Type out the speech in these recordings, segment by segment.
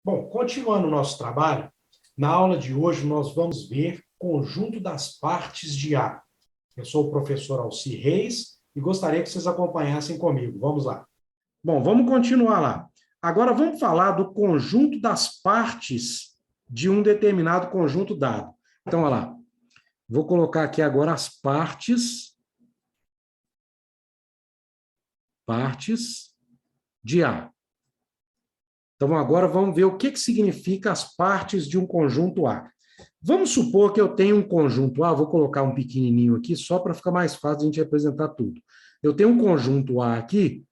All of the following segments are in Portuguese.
Bom, continuando o nosso trabalho, na aula de hoje nós vamos ver conjunto das partes de A. Eu sou o professor Alci Reis e gostaria que vocês acompanhassem comigo. Vamos lá. Bom, vamos continuar lá. Agora vamos falar do conjunto das partes de um determinado conjunto dado. Então, olha lá. Vou colocar aqui agora as partes de A. Então, agora vamos ver o que significa as partes de um conjunto A. Vamos supor que eu tenho um conjunto A, vou colocar um pequenininho aqui, só para ficar mais fácil de a gente representar tudo. Eu tenho um conjunto A aqui,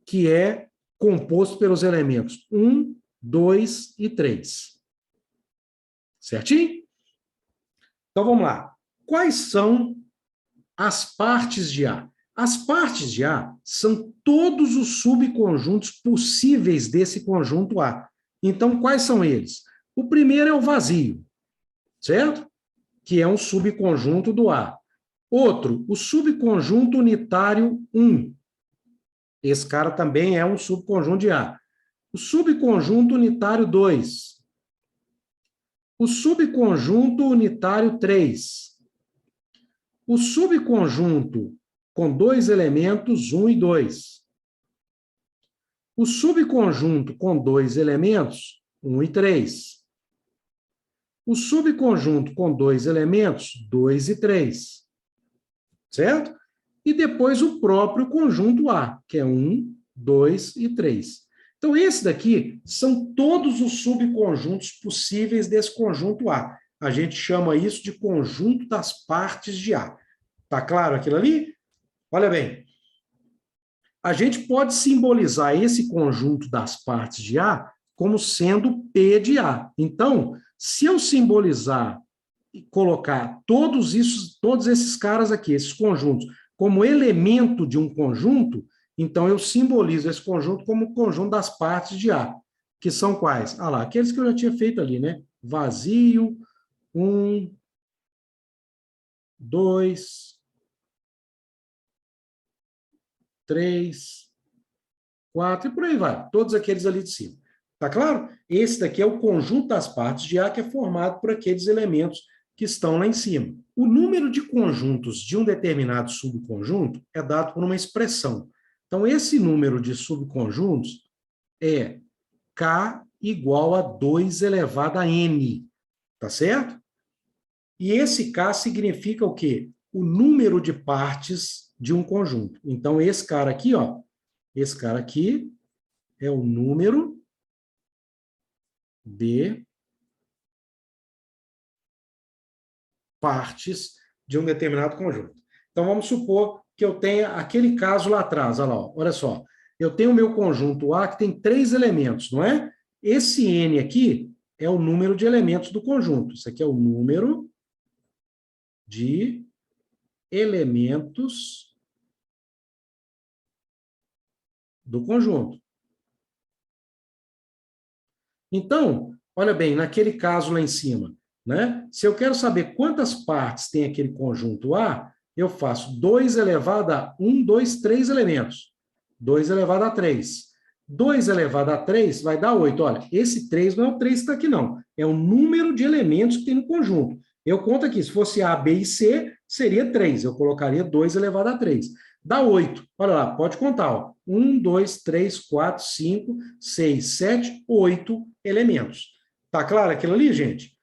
que é composto pelos elementos 1, 2 e 3. Certinho? Então, vamos lá. Quais são as partes de A? As partes de A são todos os subconjuntos possíveis desse conjunto A. Então, quais são eles? O primeiro é o vazio, certo? Que é um subconjunto do A. Outro, o subconjunto unitário 1. Esse cara também é um subconjunto de A. O subconjunto unitário 2. O subconjunto unitário 3. O subconjunto com dois elementos, 1 e 2. O subconjunto com dois elementos, 1 e 3. O subconjunto com dois elementos, 2 e 3. Certo? E depois o próprio conjunto A, que é 1, 2 e 3. Então, esse daqui são todos os subconjuntos possíveis desse conjunto A. A gente chama isso de conjunto das partes de A. Tá claro aquilo ali? Olha bem, a gente pode simbolizar esse conjunto das partes de A como sendo P de A. Então, se eu simbolizar e colocar todos esses caras aqui, esses conjuntos, como elemento de um conjunto, então eu simbolizo esse conjunto como o conjunto das partes de A, que são quais? Ah lá, aqueles que eu já tinha feito ali, né? Vazio, 1, 2, 3, 4, e por aí vai. Todos aqueles ali de cima. Tá claro? Esse daqui é o conjunto das partes de A, que é formado por aqueles elementos que estão lá em cima. O número de conjuntos de um determinado subconjunto é dado por uma expressão. Então, esse número de subconjuntos é K igual a 2 elevado a N. Tá certo? E esse K significa o quê? O número de partes de um conjunto. Então, esse cara aqui, ó, esse cara aqui é o número de partes de um determinado conjunto. Então, vamos supor que eu tenha aquele caso lá atrás, olha lá, olha só. Eu tenho o meu conjunto A que tem 3 elementos, não é? Esse N aqui é o número de elementos do conjunto. Isso aqui é o número de elementos do conjunto. Então, olha bem, naquele caso lá em cima, né? Se eu quero saber quantas partes tem aquele conjunto A, eu faço 2 elevado a 1, 2, 3 elementos. 2 elevado a 3. 2 elevado a 3 vai dar 8. Olha, esse 3 não é o 3 que está aqui, não. É o número de elementos que tem no conjunto. Eu conto aqui, se fosse A, B e C, seria 3. Eu colocaria 2 elevado a 3. Dá 8. Olha lá, pode contar. Ó. 1, 2, 3, 4, 5, 6, 7, 8 elementos. Tá claro aquilo ali, gente?